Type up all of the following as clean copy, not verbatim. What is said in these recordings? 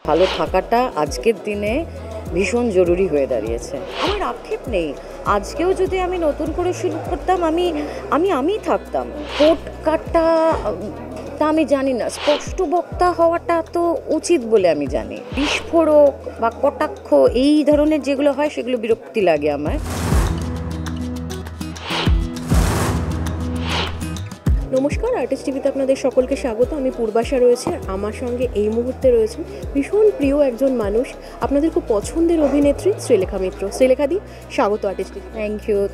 ভালো থাকাটা আজকের দিনে ভীষণ জরুরি হয়ে দাঁড়িয়েছে। আমার আক্ষেপ নেই, আজকেও যদি আমি নতুন করে শুরু করতাম আমি আমি আমি থাকতাম। কোট কাটা তা আমি জানি না, স্পষ্ট বক্তা হওয়াটা তো উচিত বলে আমি জানি। বিস্ফোরক বা কটাক্ষ এই ধরনের যেগুলো হয় সেগুলো বিরক্তি লাগে আমার। নমস্কার, আর্টিস্ট টিভিতে আপনাদের সকলকে স্বাগত। আমি পূর্বাশা রয়েছে, আর আমার সঙ্গে এই মুহূর্তে রয়েছেন ভীষণ প্রিয় একজন মানুষ, আপনাদের খুব পছন্দের অভিনেত্রী শ্রীলেখা মিত্র। শ্রীলেখা দি, স্বাগত আর্টিস্ট টিভি।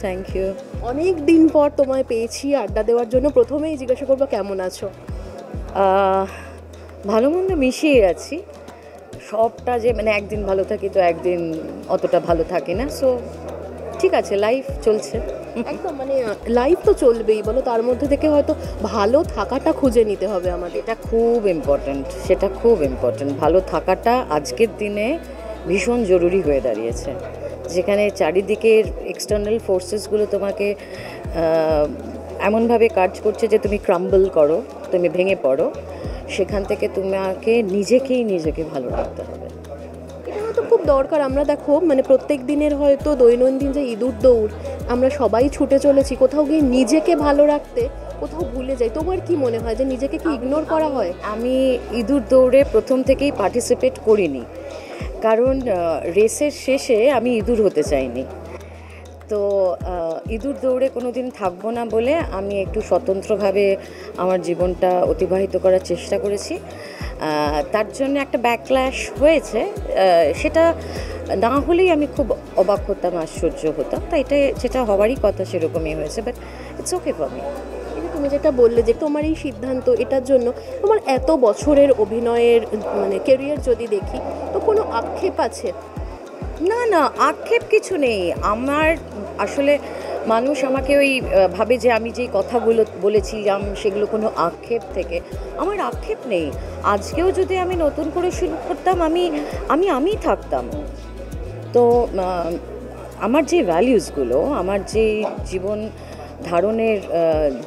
Thank you. অনেক দিন পর তোমায় পেয়েছি আড্ডা দেওয়ার জন্য। প্রথমেই জিজ্ঞাসা করবো, কেমন আছো? ভালো মন্দ মিশিয়ে আছি, সবটা যে মানে একদিন ভালো থাকি তো একদিন অতটা ভালো থাকি না, সো ঠিক আছে, লাইফ চলছে। একদম মানে লাইফ তো চলবেই, বলো, তার মধ্যে থেকে হয়তো ভালো থাকাটা খুঁজে নিতে হবে আমাদের। সেটা খুব ইম্পর্ট্যান্ট। ভালো থাকাটা আজকের দিনে ভীষণ জরুরি হয়ে দাঁড়িয়েছে, যেখানে চারিদিকের এক্সটার্নাল ফোর্সেসগুলো তোমাকে এমনভাবে কাজ করছে যে তুমি ক্রাম্বল করো, তুমি ভেঙে পড়ো। সেখান থেকে তোমাকে নিজেকে ভালো রাখতে হবে। এটা হয়তো খুব দরকার। আমরা দেখো মানে প্রত্যেক দিনের হয়তো দৈনন্দিন যে ইঁদুর দৌড়, আমরা সবাই ছুটে চলেছি কোথাও গিয়ে নিজেকে ভালো রাখতে, কোথাও ভুলে যাই। তোমার কি মনে হয় যে নিজেকে কি ইগনোর করা হয়? আমি ইঁদুর দৌড়ে প্রথম থেকেই পার্টিসিপেট করিনি, কারণ রেসের শেষে আমি ইঁদুর হতে চাইনি। তো ইঁদুর দৌড়ে কোনো দিন থাকবো না বলে আমি একটু স্বতন্ত্রভাবে আমার জীবনটা অতিবাহিত করার চেষ্টা করেছি। তার জন্য একটা ব্যাকল্যাশ হয়েছে, সেটা না হলেই আমি খুব অবাক হতাম, আশ্চর্য হতাম। তাই যেটা হওয়ারই কথা সেরকমই হয়েছে, but it's okay for me. তুমি যেটা বললে যে তোমার এই সিদ্ধান্ত, এটার জন্য তোমার এত বছরের অভিনয়ের মানে কেরিয়ার যদি দেখি, তো কোনো আক্ষেপ আছে? না, আক্ষেপ কিছু নেই আমার। আসলে মানুষ আমাকে ওই ভাবে যে আমি যেই কথাগুলো বলেছিলাম সেগুলো কোনো আক্ষেপ থেকে, আমার আক্ষেপ নেই। আজকেও যদি আমি নতুন করে শুরু করতাম আমি থাকতাম। তো আমার যে ভ্যালিউসগুলো, আমার যে জীবন ধারণের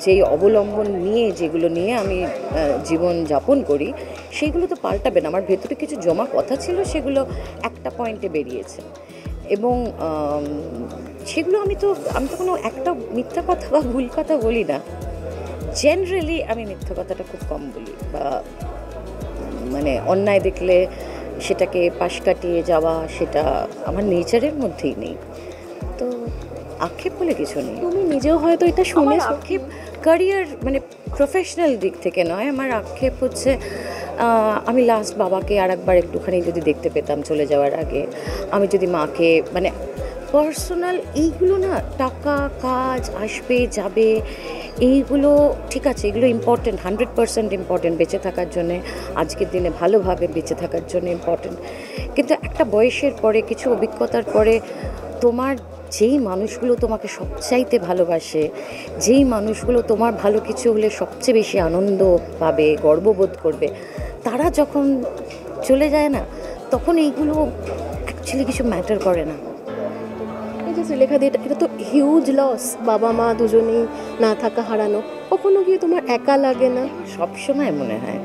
যেই অবলম্বন নিয়ে যেগুলো নিয়ে আমি জীবন যাপন করি, সেগুলো তো পাল্টাবে না। আমার ভেতরে কিছু জমা কথা ছিল, সেগুলো একটা পয়েন্টে বেরিয়েছে, এবং সেগুলো আমি তো কোনো একটা মিথ্যা কথা বা ভুল কথা বলি না। জেনারেলি আমি মিথ্যা কথাটা খুব কম বলি, বা মানে অন্যায় দেখলে সেটাকে পাশ কাটিয়ে যাওয়া, সেটা আমার নেচারের মধ্যেই নেই। তো আক্ষেপ বলে কিছু নেই। তুমি নিজেও হয়তো এটা শুনে আক্ষেপ ক্যারিয়ার মানে প্রফেশনাল দিক থেকে নয়, আমার আক্ষেপ হচ্ছে আমি লাস্ট বাবাকে আরেকবার একটুখানি যদি দেখতে পেতাম চলে যাওয়ার আগে, আমি যদি মাকে মানে পার্সোনাল এইগুলো না, টাকা কাজ আসবে যাবে এইগুলো ঠিক আছে, এগুলো ইম্পর্টেন্ট, 100% ইম্পর্টেন্ট বেঁচে থাকার জন্যে, আজকের দিনে ভালোভাবে বেঁচে থাকার জন্য ইম্পর্টেন্ট। কিন্তু একটা বয়সের পরে, কিছু অভিজ্ঞতার পরে, তোমার যেই মানুষগুলো তোমাকে সবচাইতে ভালোবাসে, যেই মানুষগুলো তোমার ভালো কিছু হলে সবচেয়ে বেশি আনন্দ পাবে, গর্ববোধ করবে, তারা যখন চলে যায় না, তখন এইগুলো অ্যাকচুয়ালি কিছু ম্যাটার করে না। এই যে শ্রীলেখা দিয়ে, এটা তো হিউজ লস, বাবা মা দুজনেই না থাকা, হারানো। কখনো গিয়ে তোমার একা লাগে না? সবসময় মনে হয়,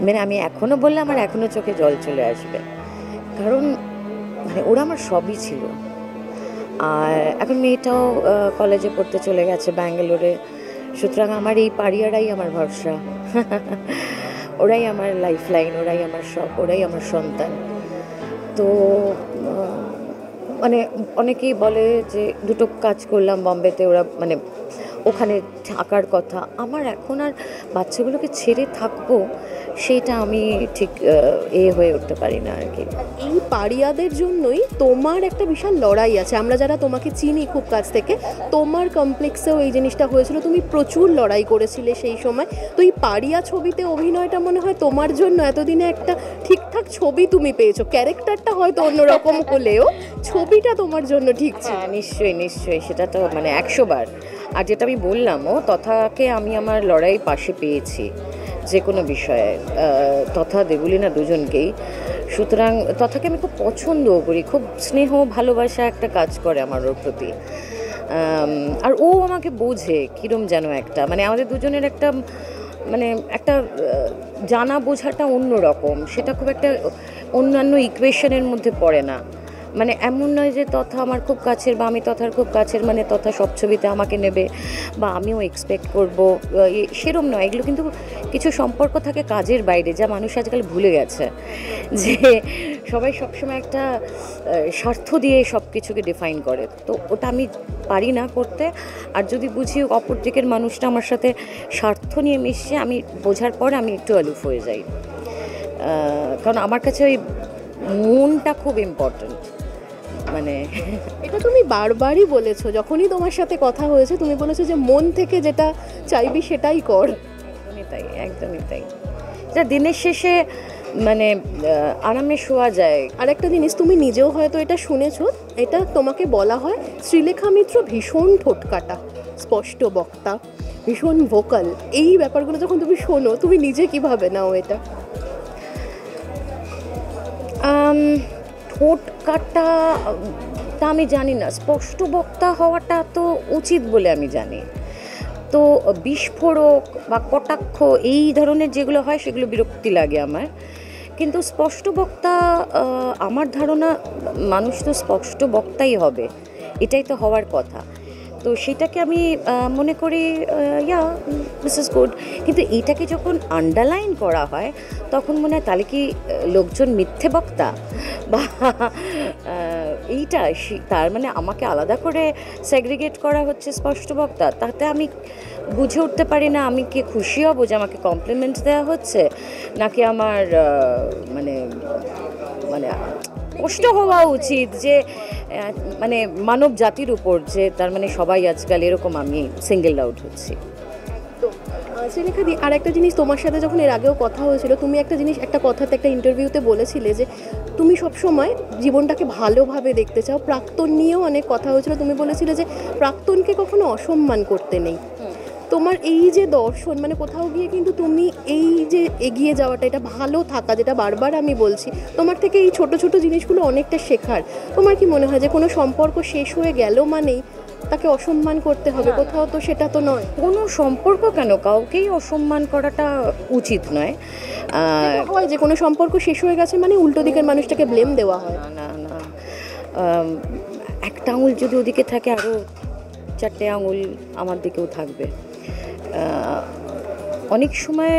মানে আমি এখনও বললে আমার এখনও চোখে জল চলে আসবে, কারণ মানে ওরা আমার সবই ছিল। আর এখন মেয়েটাও কলেজে পড়তে চলে গেছে ব্যাঙ্গালোরে, সুতরাং আমার এই পাড়িয়ারাই আমার ভরসা। ওরাই আমার লাইফ লাইন, ওরাই আমার সব, ওরাই আমার সন্তান। তো মানে অনেকেই বলে যে দুটো কাজ করলাম বম্বেতে, ওরা মানে ওখানে থাকার কথা। আমার এখন আর বাচ্চাগুলোকে ছেড়ে থাকবো সেইটা আমি ঠিক হয়ে উঠতে পারি না আর কি। এই পাড়িয়াদের জন্যই তোমার একটা বিশাল লড়াই আছে। আমরা যারা তোমাকে চিনি খুব কাছ থেকে, তোমার কমপ্লেক্সেও এই জিনিসটা হয়েছিল, তুমি প্রচুর লড়াই করেছিলে সেই সময়। তো এই পাড়িয়া ছবিতে অভিনয়টা মনে হয় তোমার জন্য এতদিনে একটা ঠিকঠাক ছবি তুমি পেয়েছো। ক্যারেক্টারটা হয়তো অন্যরকম হলেও ছবিটা তোমার জন্য ঠিক ছিল। নিশ্চয়ই, সেটা তো মানে 100 বার। আর যেটা আমি বললামও, তথাকে আমি আমার লড়াই পাশে পেয়েছি যে কোনো বিষয়ে, তথা দেবুলিনা দুজনকেই। সুতরাং তথাকে আমি খুব পছন্দও করি, খুব স্নেহ ভালোবাসা একটা কাজ করে আমার ওর প্রতি। আর ও আমাকে বোঝে কীরম যেন একটা, মানে আমাদের দুজনের একটা মানে একটা জানা বোঝাটা অন্য রকম, সেটা খুব একটা অন্যান্য ইকুয়েশনের মধ্যে পড়ে না। মানে এমন নয় যে তথা আমার খুব কাছের বা আমি তথার খুব কাছের মানে তথা সব ছবিতে আমাকে নেবে বা আমিও এক্সপেক্ট করবো, সেরম নয়। এগুলো কিন্তু কিছু সম্পর্ক থাকে কাজের বাইরে, যা মানুষ আজকাল ভুলে গেছে, যে সবাই সবসময় একটা স্বার্থ দিয়ে সব কিছুকে ডিফাইন করে। তো ওটা আমি পারি না করতে। আর যদি বুঝি অপর দিকের মানুষটা আমার সাথে স্বার্থ নিয়ে মিশছে, আমি বোঝার পর আমি একটু অলুফ হয়ে যাই। কারণ আমার কাছে ওই মনটা খুব ইম্পর্ট্যান্ট। মানে এটা তুমি বারবারই বলেছো, যখনই তোমার সাথে কথা হয়েছে তুমি বলেছো যে মন থেকে যেটা চাইবি সেটাই কর। একদমই তাই, একদমই তাই। এটা দিনের শেষে মানে আরামে শোয়া যায়। আর একটা জিনিস তুমি নিজেও হয়তো এটা শুনেছো, এটা তোমাকে বলা হয় শ্রীলেখা মিত্র ভীষণ ঠোঁটকাটা, স্পষ্ট বক্তা, ভীষণ ভোকাল। এই ব্যাপারগুলো যখন তুমি শোনো তুমি নিজে কিভাবে নাও এটা? ঠোঁট কাটা তা আমি জানি না, স্পষ্ট বক্তা হওয়াটা তো উচিত বলে আমি জানি। তো বিস্ফোরক বা কটাক্ষ এই ধরনের যেগুলো হয় সেগুলো বিরক্তি লাগে আমার। কিন্তু স্পষ্ট বক্তা, আমার ধারণা মানুষ তো স্পষ্ট বক্তাই হবে, এটাই তো হওয়ার কথা। তো সেটাকে আমি মনে করি ইয়া দিস ইজ গুড। কিন্তু এইটাকে যখন আন্ডারলাইন করা হয় তখন মনে হয় তাহলে কি লোকজন মিথ্যে বক্তা বা এইটা তার মানে আমাকে আলাদা করে সেগ্রিগেট করা হচ্ছে স্পষ্ট বক্তা। তাতে আমি বুঝে উঠতে পারি না আমি কি খুশি হব যে আমাকে কমপ্লিমেন্ট দেওয়া হচ্ছে, নাকি আমার মানে মানে কষ্ট হওয়া উচিত যে মানে মানব জাতির উপর যে তার মানে সবাই আজকাল এরকম, আমি সিঙ্গেল আউট হচ্ছি। তো শ্রীলেখা দি, আর একটা জিনিস তোমার সাথে যখন এর আগেও কথা হয়েছিল, তুমি একটা জিনিস একটা কথাতে একটা ইন্টারভিউতে বলেছিলে যে তুমি সবসময় জীবনটাকে ভালোভাবে দেখতে চাও। প্রাক্তন নিয়েও অনেক কথা হয়েছিল, তুমি বলেছিলে যে প্রাক্তনকে কখনো অসম্মান করতে নেই। তোমার এই যে দর্শন, মানে কোথাও গিয়ে কিন্তু তুমি এই যে এগিয়ে যাওয়াটা, এটা ভালো থাকা, যেটা বারবার আমি বলছি, তোমার থেকে এই ছোট ছোট জিনিসগুলো অনেকটা শেখার। তোমার কি মনে হয় যে কোনো সম্পর্ক শেষ হয়ে গেল মানেই তাকে অসম্মান করতে হবে? কোথাও তো সেটা তো নয়। কোনো সম্পর্ক কেন, কাউকেই অসম্মান করাটা উচিত নয়। হয় যে কোনো সম্পর্ক শেষ হয়ে গেছে মানে উল্টো দিকের মানুষটাকে ব্লেম দেওয়া হয়। না না না, একটা আঙুল যদি ওদিকে থাকে আরও 4টে আঙুল আমার দিকেও থাকবে। অনেক সময়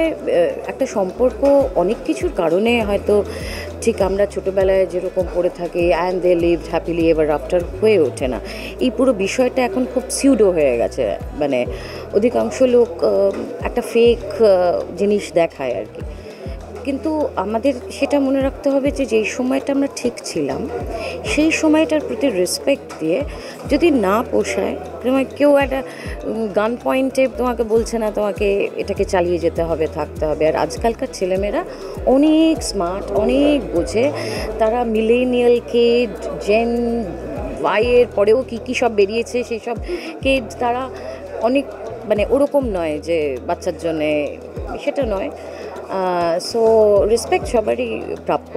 একটা সম্পর্ক অনেক কিছুর কারণে হয়তো ঠিক আমরা ছোটোবেলায় যেরকম পড়ে থাকি and they lived happily ever after হয়ে ওঠে না। এই পুরো বিষয়টা এখন খুব সিউডো হয়ে গেছে, মানে অধিকাংশ লোক একটা ফেক জিনিস দেখায় আর কি। কিন্তু আমাদের সেটা মনে রাখতে হবে যে যেই সময়টা আমরা ঠিক ছিলাম সেই সময়টার প্রতি রেসপেক্ট দিয়ে, যদি না পোষায় তোমার কেউ একটা গান পয়েন্টে তোমাকে বলছে না তোমাকে এটাকে চালিয়ে যেতে হবে, থাকতে হবে। আর আজকালকার ছেলেমেয়েরা অনেক স্মার্ট, অনেক বোঝে, তারা মিলেনিয়াল কিড, জেন ওয়াইয়ের পরেও কী কী সব বেরিয়েছে সেই সব কিড, তারা অনেক মানে ওরকম নয় যে বাচ্চার জন্যে, সেটা নয়। সো রেসপেক্ট সবারই প্রাপ্য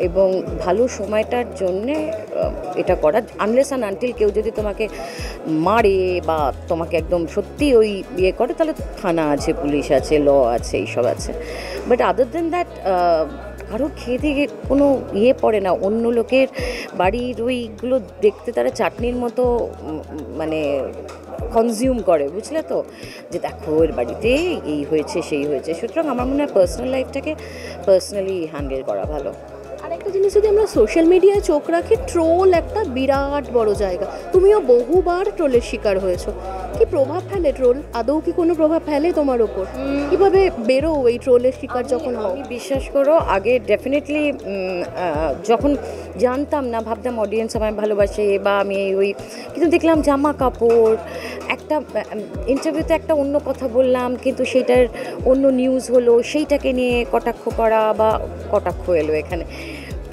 এবং ভালো সময়টার জন্যে এটা করা। আনলেস অ্যান্ড আনটিল কেউ যদি তোমাকে মারে বা তোমাকে একদম সত্যি ওই ইয়ে করে, তাহলে থানা আছে, পুলিশ আছে, ল আছে, এইসব আছে। বাট আদার দেন দ্যাট কারো খেয়ে দিয়ে কোনো ইয়ে পড়ে না। অন্য লোকের বাড়ির ওইগুলো দেখতে তারা চাটনির মতো মানে কনজিউম করে, বুঝলে তো, যে দেখো এর বাড়িতে এই হয়েছে সেই হয়েছে। সুতরাং আমার মনে হয় পার্সোনাল লাইফটাকে পার্সোনালি হ্যান্ডেল করা ভালো। আর একটা জিনিস, যদি আমরা সোশ্যাল মিডিয়ায় চোখ রাখি, ট্রোল একটা বিরাট বড় জায়গা। তুমিও বহুবার ট্রোলের শিকার হয়েছো। কি প্রভাব ফেলে ট্রোল? আদৌ কি কোনো প্রভাব ফেলে তোমার ওপর? কিভাবে বেরো এই ট্রোলের শিকার যখন হও? আমি বিশ্বাস করো আগে ডেফিনেটলি যখন জানতাম না ভাবতাম অডিয়েন্স আমায় ভালোবাসে বা আমি ওই, কিন্তু দেখলাম জামা কাপড়, একটা ইন্টারভিউতে একটা অন্য কথা বললাম কিন্তু সেইটার অন্য নিউজ হলো, সেইটাকে নিয়ে কটাক্ষ করা বা কটাক্ষ এলো এখানে,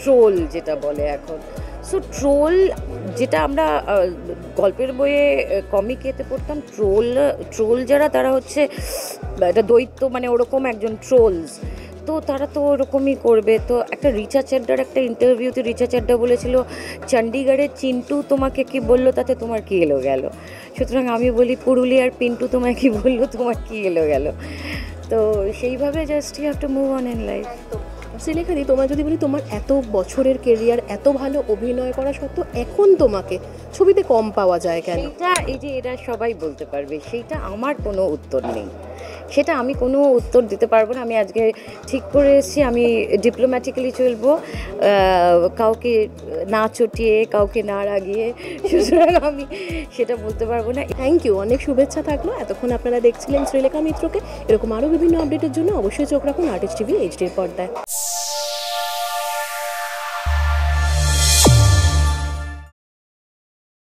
ট্রোল যেটা বলে এখন। সো ট্রোল যেটা আমরা গল্পের বইয়ে কমিকেতে পড়তাম, ট্রোল যারা তারা হচ্ছে একটা দৈত্য, মানে ওরকম একজন ট্রোলস। তো তারা তো ওরকমই করবে। তো একটা রিচা চাড্ডার একটা ইন্টারভিউতে রিচা চাড্ডা বলেছিল চণ্ডীগড়ের চিন্টু তোমাকে কি বললো তাতে তোমার কি এলো গেল। সুতরাং আমি বলি পুরুলিয়ার পিন্টু তোমায় কি বললো তোমার কি এলো গেল। তো সেইভাবে just you have to move on in life. শ্রীলেখাদি, তোমার যদি বলি তোমার এত বছরের কেরিয়ার, এত ভালো অভিনয় করা সত্ত্বেও এখন তোমাকে ছবিতে কম পাওয়া যায় কেন? সেইটা এই যে এরা সবাই বলতে পারবে, সেইটা আমার কোনো উত্তর নেই, সেটা আমি কোনো উত্তর দিতে পারবো না। আমি আজকে ঠিক করে এসেছি আমি ডিপ্লোম্যাটিক্যালি চলবো, কাউকে না চটিয়ে, কাউকে না রাগিয়ে, সুতরাং আমি সেটা বলতে পারবো না। থ্যাংক ইউ, অনেক শুভেচ্ছা থাকলো। এতক্ষণ আপনারা দেখছিলেন শ্রীলেখা মিত্রকে। এরকম আরও বিভিন্ন আপডেটের জন্য অবশ্যই চোখ রাখুন আর্টিস্ট টিভি এইচডির পর্দায়।